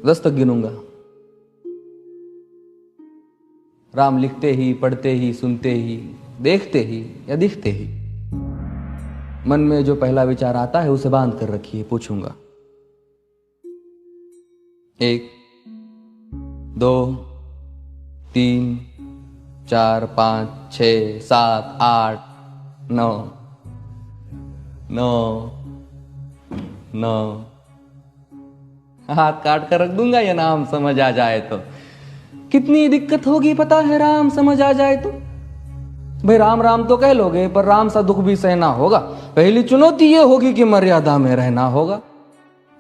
10 तक गिनूंगा। राम लिखते ही, पढ़ते ही, सुनते ही, देखते ही या दिखते ही मन में जो पहला विचार आता है उसे बांध कर रखिए। पूछूंगा 1 2 3 4 5 6 7 8 9 9 9 हाथ काट कर रख दूंगा ये नाम समझ आ जाए तो। कितनी दिक्कत होगी पता है राम समझ आ जाए तो। भाई राम राम तो कह लोगे पर राम सा दुख भी सहना होगा। पहली चुनौती ये होगी कि मर्यादा में रहना होगा।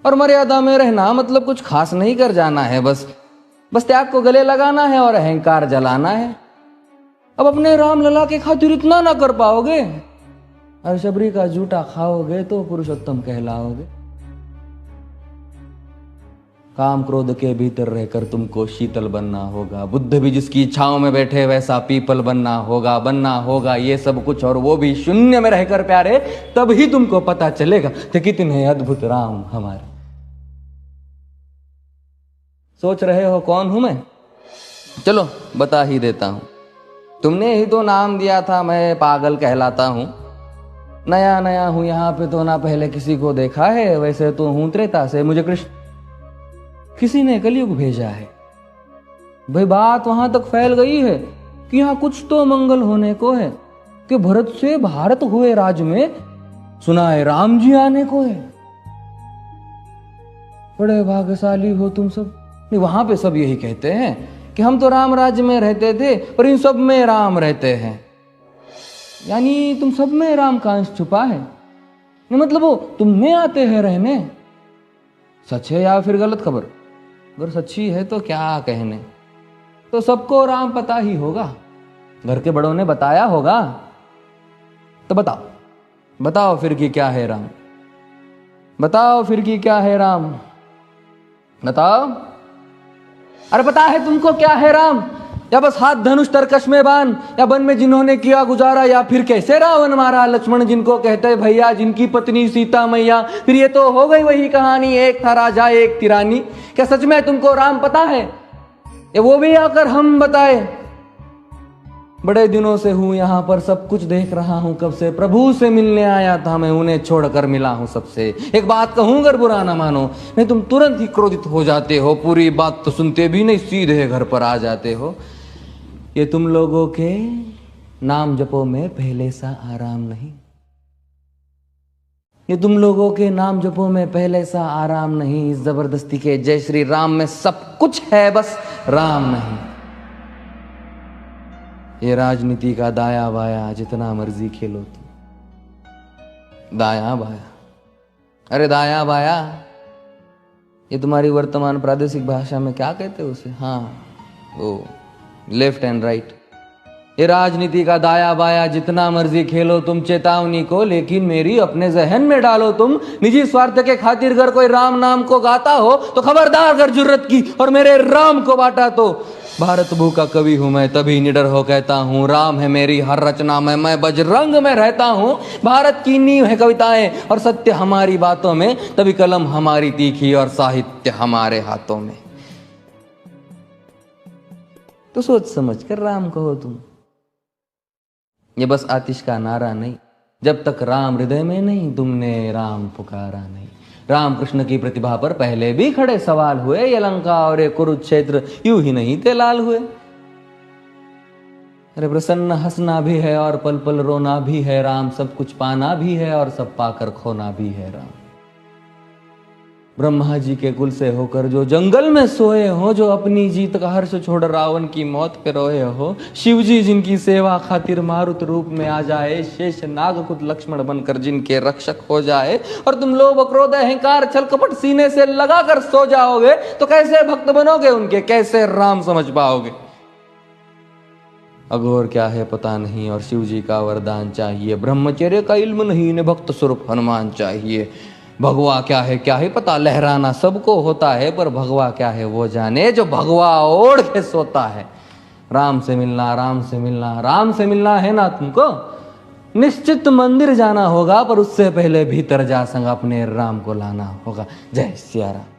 और मर्यादा में रहना मतलब कुछ खास नहीं कर जाना है, बस त्याग को गले लगाना है और अहंकार जलाना है। अब अपने राम लला के खातिर इतना ना कर पाओगे और शबरी का जूठा खाओगे तो पुरुषोत्तम कहलाओगे। काम क्रोध के भीतर रहकर तुमको शीतल बनना होगा। बुद्ध भी जिसकी इच्छाओं में बैठे वैसा पीपल बनना होगा ये सब कुछ, और वो भी शून्य में रहकर प्यारे। तब ही तुमको पता चलेगा कि कितने अद्भुत राम हमारे। सोच रहे हो कौन हूं मैं? चलो बता ही देता हूं। तुमने ही तो नाम दिया था मैं पागल कहलाता हूं। नया नया हूं यहाँ पे तो ना पहले किसी को देखा है। वैसे तो हूं त्रेता से, मुझे कृष्ण किसी ने कलयुग भेजा है। भाई बात वहां तक फैल गई है कि यहाँ कुछ तो मंगल होने को है कि भरत से भारत हुए राज में सुना है राम जी आने को है। बड़े भाग्यशाली हो तुम सब। नहीं, वहां पे सब यही कहते हैं कि हम तो राम राज्य में रहते थे पर इन सब में राम रहते हैं। यानी तुम सब में राम का अंश छुपा है। मतलब वो तुम में आते हैं रहने। सच है या फिर गलत खबर? अगर सच्ची है तो क्या कहने। तो सबको राम पता ही होगा, घर के बड़ों ने बताया होगा। तो बताओ फिर कि क्या है राम। बताओ फिर कि क्या है राम। बताओ। अरे पता है तुमको क्या है राम? या बस हाथ धनुष तरकश में बान, या वन में जिन्होंने किया गुजारा, या फिर कैसे रावण मारा लक्ष्मण जिनको कहते भैया, जिनकी पत्नी सीता मैया। फिर ये तो हो गई वही कहानी, एक था राजा एक थी रानी। क्या सच में तुमको राम पता है? या वो भी आकर हम बताए? बड़े दिनों से हूं यहाँ पर, सब कुछ देख रहा हूं कब से। प्रभु से मिलने आया था मैं, उन्हें छोड़कर मिला हूं सबसे। एक बात कहूं अगर बुरा ना मानो, नहीं तुम तुरंत ही क्रोधित हो जाते हो। पूरी बात तो सुनते भी नहीं, सीधे घर पर आ जाते हो। ये तुम लोगों के नाम जपो में पहले सा आराम नहीं। ये तुम लोगों के नाम जपो में पहले सा आराम नहीं। इस जबरदस्ती के जय श्री राम में सब कुछ है, बस राम नहीं। ये राजनीति का दाया बाया जितना मर्जी खेलो तुम। दाया बाया, अरे दाया बाया ये तुम्हारी वर्तमान प्रादेशिक भाषा में क्या कहते हो उसे? हाँ वो लेफ्ट एंड राइट। ये राजनीति का दाया बाया जितना मर्जी खेलो तुम चेतावनी को, लेकिन मेरी अपने जहन में डालो तुम। निजी स्वार्थ के खातिर अगर कोई राम नाम को गाता हो तो खबरदार अगर जुर्रत की और मेरे राम को बांटा तो। भारत भू का कवि हूं मैं, तभी निडर हो कहता हूं राम है मेरी हर रचना में। मैं बजरंग में रहता हूं, भारत की नींव है कविताएं और सत्य हमारी बातों में। तभी कलम हमारी तीखी और साहित्य हमारे हाथों में। तो सोच समझ कर राम कहो तुम। ये बस आतिश का नारा नहीं, जब तक राम हृदय में नहीं तुमने राम पुकारा नहीं। राम कृष्ण की प्रतिभा पर पहले भी खड़े सवाल हुए। ये लंका और ये कुरुक्षेत्र यूं ही नहीं थे लाल हुए। अरे प्रसन्न हंसना भी है और पल पल रोना भी है राम। सब कुछ पाना भी है और सब पाकर खोना भी है राम। ब्रह्मा जी के कुल से होकर जो जंगल में सोए हो, जो अपनी जीत का हर्ष छोड़ रावण की मौत पे रोए हो। शिव जी जिनकी सेवा खातिर मारुत रूप में आ जाए। शेष नाग खुद लक्ष्मण बनकर जिनके रक्षक हो जाए। और तुम लोभ क्रोध अहंकार छल कपट सीने से लगाकर सो जाओगे तो कैसे भक्त बनोगे उनके, कैसे राम समझ पाओगे? अघोर क्या है पता नहीं और शिव जी का वरदान चाहिए। ब्रह्मचर्य का इल्म नहीं, इन्हें भक्त स्वरूप हनुमान चाहिए। भगवा क्या है पता, लहराना सबको होता है पर भगवा क्या है वो जाने जो भगवा ओढ़ के सोता है। राम से मिलना, राम से मिलना, राम से मिलना है ना तुमको? निश्चित मंदिर जाना होगा पर उससे पहले भीतर जा संग अपने राम को लाना होगा। जय सिया राम।